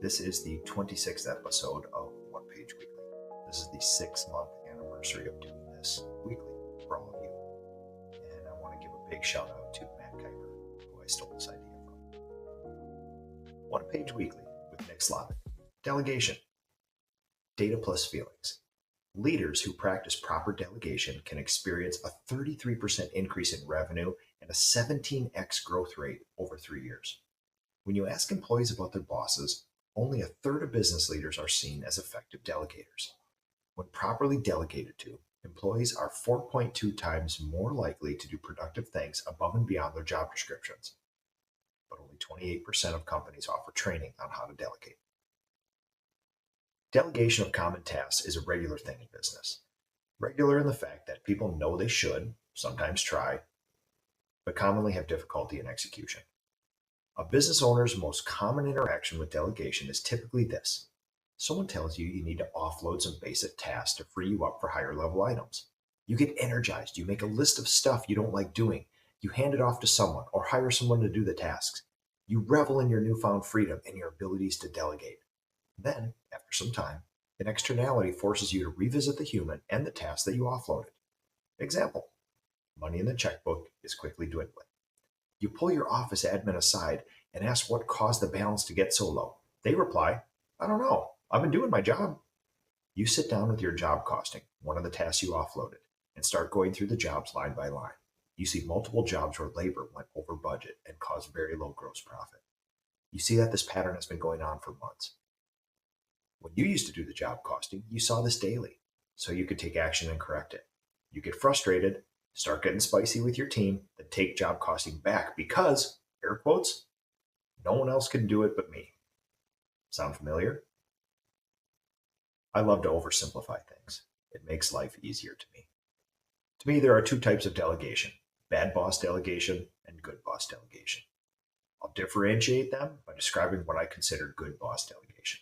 This is the 26th episode of One Page Weekly. This is the 6-month anniversary of doing this weekly for all of you. And I want to give a big shout out to Matt Kuiper, who I stole this idea from. One Page Weekly with Nick Slavik. Delegation. Data plus feelings. Leaders who practice proper delegation can experience a 33% increase in revenue and a 17x growth rate over 3 years. When you ask employees about their bosses, only a third of business leaders are seen as effective delegators. When properly delegated to, employees are 4.2 times more likely to do productive things above and beyond their job descriptions. But only 28% of companies offer training on how to delegate. Delegation of common tasks is a regular thing in business. Regular in the fact that people know they should, sometimes try, but commonly have difficulty in execution. A business owner's most common interaction with delegation is typically this. Someone tells you you need to offload some basic tasks to free you up for higher level items. You get energized. You make a list of stuff you don't like doing. You hand it off to someone or hire someone to do the tasks. You revel in your newfound freedom and your abilities to delegate. Then, after some time, an externality forces you to revisit the human and the task that you offloaded. Example, money in the checkbook is quickly dwindling. You pull your office admin aside and ask what caused the balance to get so low. They reply, I don't know. I've been doing my job. You sit down with your job costing, one of the tasks you offloaded, and start going through the jobs line by line. You see multiple jobs where labor went over budget and caused very low gross profit. You see that this pattern has been going on for months. When you used to do the job costing, you saw this daily, so you could take action and correct it. You get frustrated, start getting spicy with your team, then take job costing back because, air quotes, no one else can do it but me. Sound familiar? I love to oversimplify things. It makes life easier to me. To me, there are two types of delegation, bad boss delegation and good boss delegation. I'll differentiate them by describing what I consider good boss delegation.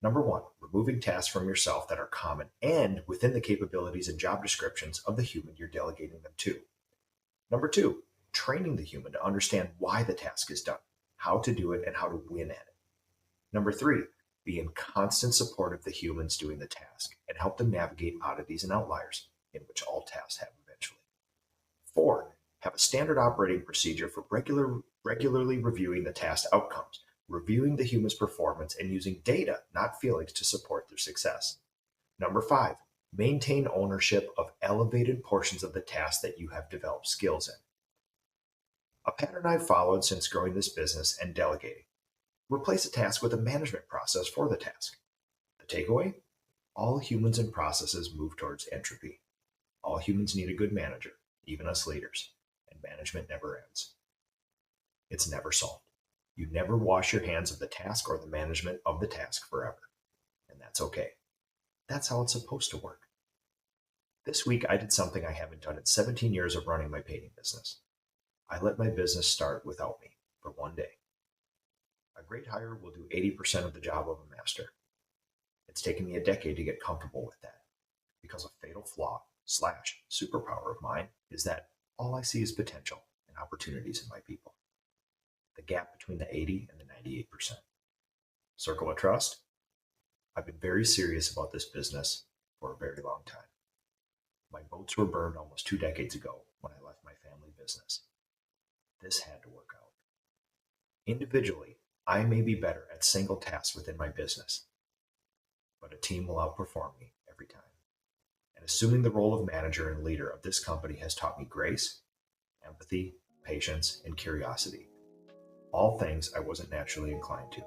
Number 1, removing tasks from yourself that are common and within the capabilities and job descriptions of the human you're delegating them to. Number 2, training the human to understand why the task is done, how to do it, and how to win at it. Number 3, be in constant support of the humans doing the task and help them navigate oddities and outliers, in which all tasks have eventually. 4, have a standard operating procedure for regularly reviewing the task outcomes, reviewing the human's performance and using data, not feelings, to support their success. Number 5, maintain ownership of elevated portions of the task that you have developed skills in. A pattern I've followed since growing this business and delegating. Replace a task with a management process for the task. The takeaway? All humans and processes move towards entropy. All humans need a good manager, even us leaders, and management never ends. It's never solved. You never wash your hands of the task or the management of the task forever. And that's okay. That's how it's supposed to work. This week, I did something I haven't done in 17 years of running my painting business. I let my business start without me for one day. A great hire will do 80% of the job of a master. It's taken me a decade to get comfortable with that because a fatal flaw / superpower of mine is that all I see is potential and opportunities in my people. The gap between the 80 and the 98%. Circle of trust? I've been very serious about this business for a very long time. My boats were burned almost 2 decades ago when I left my family business. This had to work out. Individually, I may be better at single tasks within my business, but a team will outperform me every time. And assuming the role of manager and leader of this company has taught me grace, empathy, patience, and curiosity. All things I wasn't naturally inclined to.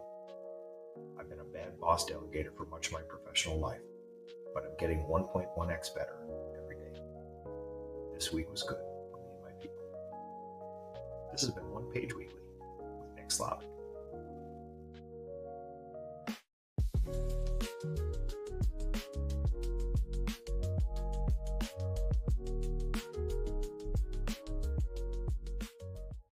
I've been a bad boss delegator for much of my professional life, but I'm getting 1.1x better every day. This week was good for me and my people. This has been One Page Weekly with Nick Slavik.